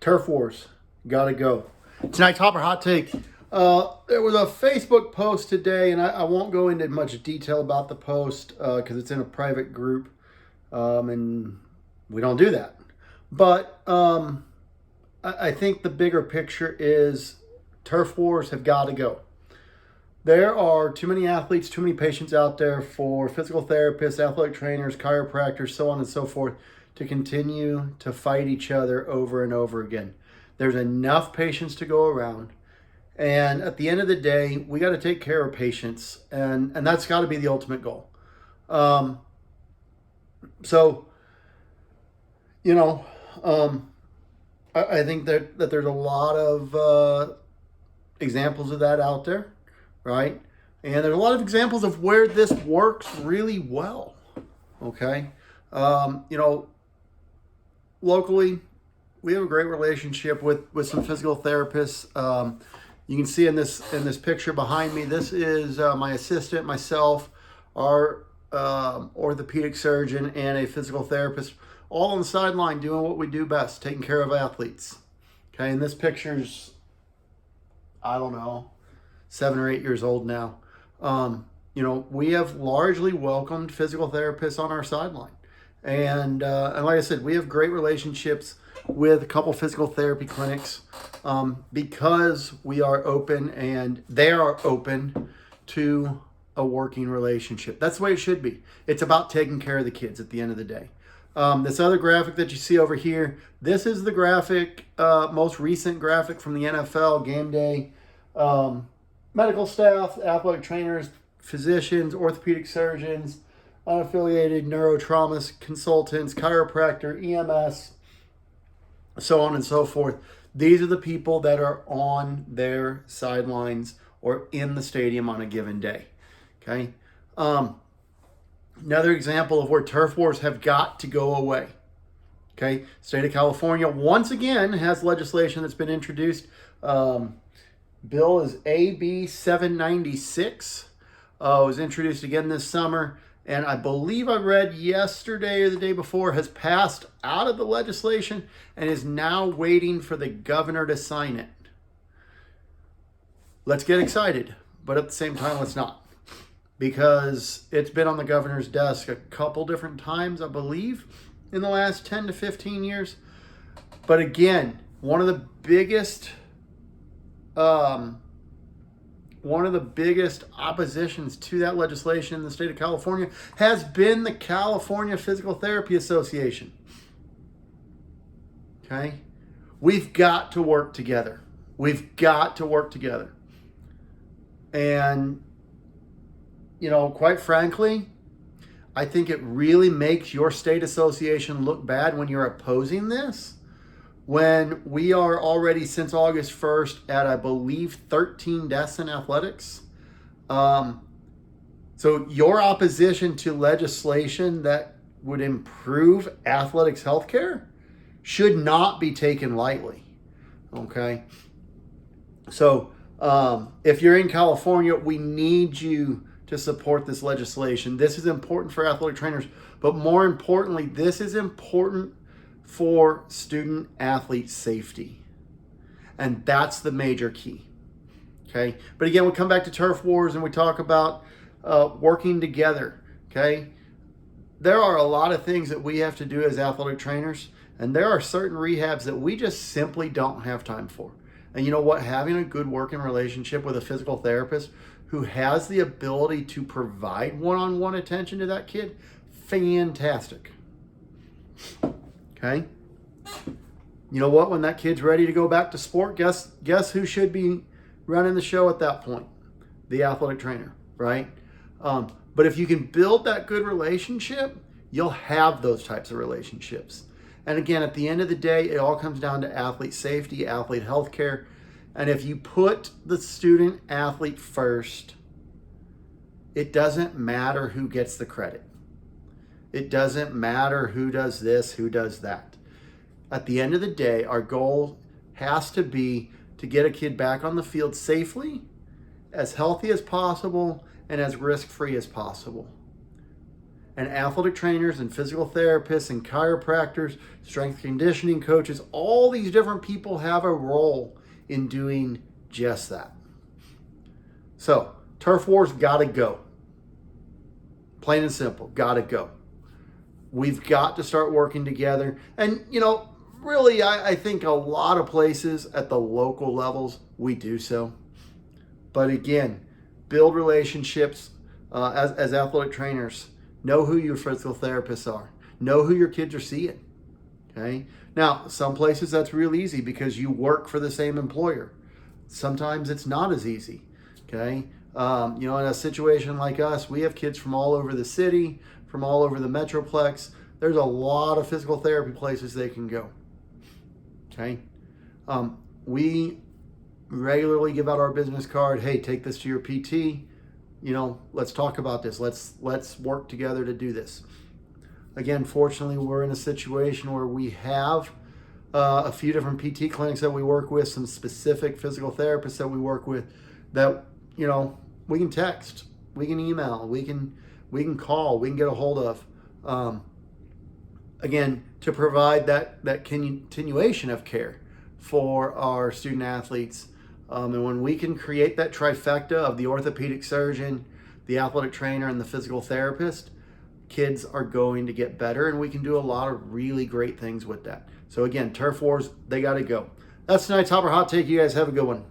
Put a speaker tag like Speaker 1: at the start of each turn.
Speaker 1: Turf Wars, gotta go. Tonight's Hopper Hot Take. There was a Facebook post today, and I won't go into much detail about the post because it's in a private group, and we don't do that. But I think the bigger picture is turf wars have got to go. There are too many athletes, too many patients out there for physical therapists, athletic trainers, chiropractors, so on and so forth, to continue to fight each other over and over again. There's enough patients to go around. And at the end of the day, we got to take care of patients. And that's got to be the ultimate goal. I think that there's a lot of examples of that out there, right? And there's a lot of examples of where this works really well, okay? Locally, we have a great relationship with some physical therapists. You can see in this picture behind me, this is my assistant, myself, our orthopedic surgeon, and a physical therapist, all on the sideline doing what we do best, taking care of athletes. Okay, and this picture's, I don't know, 7 or 8 years old now. We have largely welcomed physical therapists on our sideline. And like I said, we have great relationships with a couple physical therapy clinics because we are open and they are open to a working relationship. That's the way it should be. It's about taking care of the kids at the end of the day. This other graphic that you see over here, this is the graphic, most recent graphic from the NFL game day. Medical staff, athletic trainers, physicians, orthopedic surgeons, unaffiliated neurotrauma consultants, chiropractor, EMS, so on and so forth. These are the people that are on their sidelines or in the stadium on a given day. Okay. Another example of where turf wars have got to go away. Okay. State of California once again has legislation that's been introduced. Bill is AB 796. Was introduced again this summer. And I believe I read yesterday or the day before has passed out of the legislation and is now waiting for the governor to sign it. Let's get excited, but at the same time, let's not. Because it's been on the governor's desk a couple different times, I believe, in the last 10 to 15 years. But again, one of the biggest oppositions to that legislation in the state of California has been the California Physical Therapy Association. Okay? We've got to work together. And, quite frankly, I think it really makes your state association look bad when you're opposing this. When we are already since August 1st at, I believe, 13 deaths in athletics. So your opposition to legislation that would improve athletics healthcare should not be taken lightly. Okay? So if you're in California, we need you to support this legislation. This is important for athletic trainers, but more importantly, this is important for student athlete safety. And that's the major key. Okay. But again, we come back to turf wars and we talk about working together. Okay. There are a lot of things that we have to do as athletic trainers, and there are certain rehabs that we just simply don't have time for. And you know what? Having a good working relationship with a physical therapist who has the ability to provide one-on-one attention to that kid, fantastic. Okay. You know what? When that kid's ready to go back to sport, guess who should be running the show at that point? The athletic trainer, right? But if you can build that good relationship, you'll have those types of relationships. And again, at the end of the day, it all comes down to athlete safety, athlete healthcare. And if you put the student athlete first, it doesn't matter who gets the credit. It doesn't matter who does this, who does that. At the end of the day, our goal has to be to get a kid back on the field safely, as healthy as possible, and as risk-free as possible. And athletic trainers and physical therapists and chiropractors, strength conditioning coaches, all these different people have a role in doing just that. So, turf wars gotta go. Plain and simple, gotta go. We've got to start working together. And, really, I think a lot of places at the local levels, we do so. But again, build relationships as athletic trainers. Know who your physical therapists are. Know who your kids are seeing. Okay. Now, some places that's real easy because you work for the same employer. Sometimes it's not as easy. Okay. In a situation like us, we have kids from all over the city, from all over the Metroplex. There's a lot of physical therapy places they can go. Okay. We regularly give out our business card. Hey, take this to your PT. Let's talk about this. Let's work together to do this. Again, fortunately, we're in a situation where we have a few different PT clinics that we work with, some specific physical therapists that we work with that, we can text, we can email, we can call, we can get a hold of. Again, to provide that continuation of care for our student athletes. And when we can create that trifecta of the orthopedic surgeon, the athletic trainer, and the physical therapist, kids are going to get better, and we can do a lot of really great things with that. So again, turf wars, they got to go. That's tonight's Hopper Hot Take. You guys have a good one.